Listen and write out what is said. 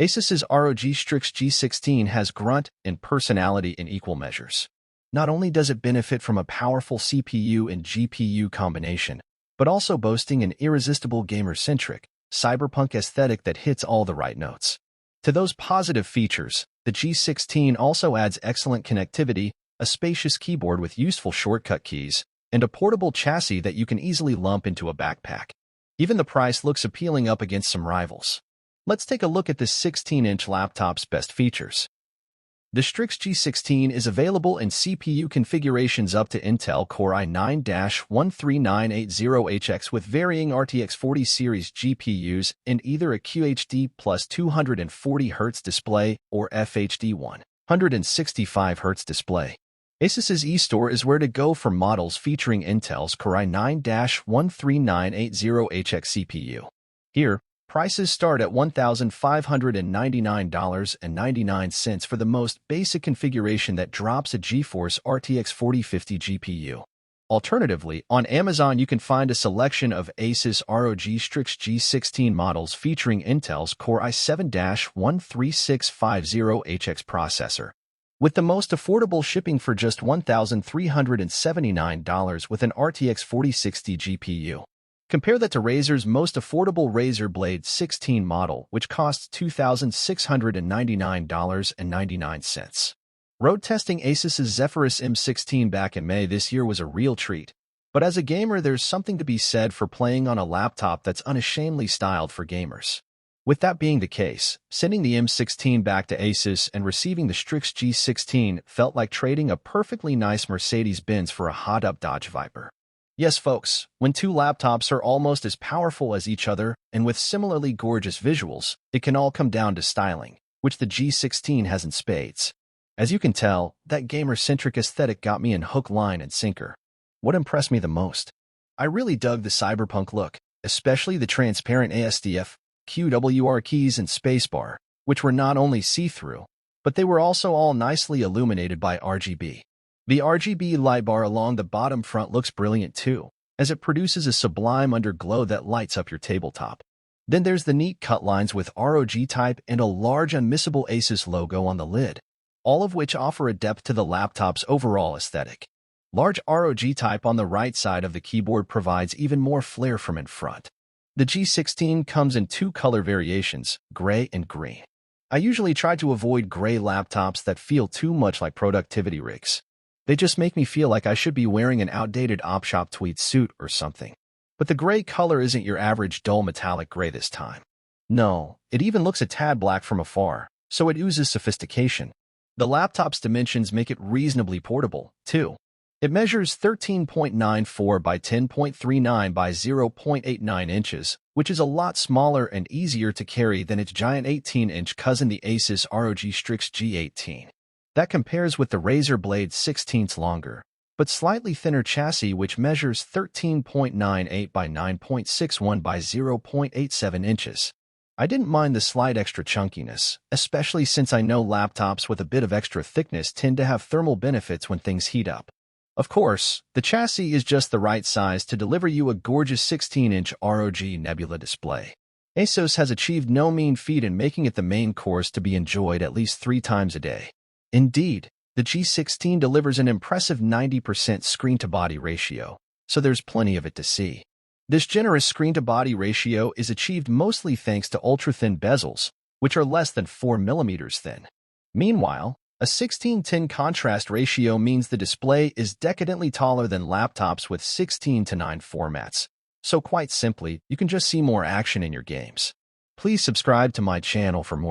Asus's ROG Strix G16 has grunt and personality in equal measures. Not only does it benefit from a powerful CPU and GPU combination, but also boasting an irresistible gamer-centric, cyberpunk aesthetic that hits all the right notes. To those positive features, the G16 also adds excellent connectivity, a spacious keyboard with useful shortcut keys, and a portable chassis that you can easily lump into a backpack. Even the price looks appealing up against some rivals. Let's take a look at this 16-inch laptop's best features. The Strix G16 is available in CPU configurations up to Intel Core i9-13980HX with varying RTX 40 series GPUs and either a QHD plus 240Hz display or FHD 165Hz display. Asus's eStore is where to go for models featuring Intel's Core i9-13980HX CPU. Here, prices start at $1,599.99 for the most basic configuration that drops a GeForce RTX 4050 GPU. Alternatively, on Amazon you can find a selection of Asus ROG Strix G16 models featuring Intel's Core i7-13650HX processor, with the most affordable shipping for just $1,379 with an RTX 4060 GPU. Compare that to Razer's most affordable Razer Blade 16 model, which costs $2,699.99. Road testing Asus's Zephyrus M16 back in May this year was a real treat. But as a gamer, there's something to be said for playing on a laptop that's unashamedly styled for gamers. With that being the case, sending the M16 back to Asus and receiving the Strix G16 felt like trading a perfectly nice Mercedes-Benz for a hot-up Dodge Viper. Yes, folks, when two laptops are almost as powerful as each other and with similarly gorgeous visuals, it can all come down to styling, which the G16 has in spades. As you can tell, that gamer-centric aesthetic got me in hook, line, and sinker. What impressed me the most? I really dug the cyberpunk look, especially the transparent ASDF, QWR keys and spacebar, which were not only see-through, but they were also all nicely illuminated by RGB. The RGB light bar along the bottom front looks brilliant too, as it produces a sublime underglow that lights up your tabletop. Then there's the neat cut lines with ROG type and a large unmissable Asus logo on the lid, all of which offer a depth to the laptop's overall aesthetic. Large ROG type on the right side of the keyboard provides even more flair from in front. The G16 comes in two color variations, gray and green. I usually try to avoid gray laptops that feel too much like productivity rigs. They just make me feel like I should be wearing an outdated op-shop tweed suit or something. But the gray color isn't your average dull metallic gray this time. No, it even looks a tad black from afar, so it oozes sophistication. The laptop's dimensions make it reasonably portable, too. It measures 13.94 by 10.39 by 0.89 inches, which is a lot smaller and easier to carry than its giant 18-inch cousin, the Asus ROG Strix G18. That compares with the Razer Blade 16's longer, but slightly thinner chassis which measures 13.98 by 9.61 by 0.87 inches. I didn't mind the slight extra chunkiness, especially since I know laptops with a bit of extra thickness tend to have thermal benefits when things heat up. Of course, the chassis is just the right size to deliver you a gorgeous 16-inch ROG Nebula display. Asus has achieved no mean feat in making it the main course to be enjoyed at least 3 times a day. Indeed, the G16 delivers an impressive 90% screen-to-body ratio, so there's plenty of it to see. This generous screen-to-body ratio is achieved mostly thanks to ultra-thin bezels, which are less than 4 mm thin. Meanwhile, a 16:10 contrast ratio means the display is decadently taller than laptops with 16:9 formats, so quite simply, you can just see more action in your games. Please subscribe to my channel for more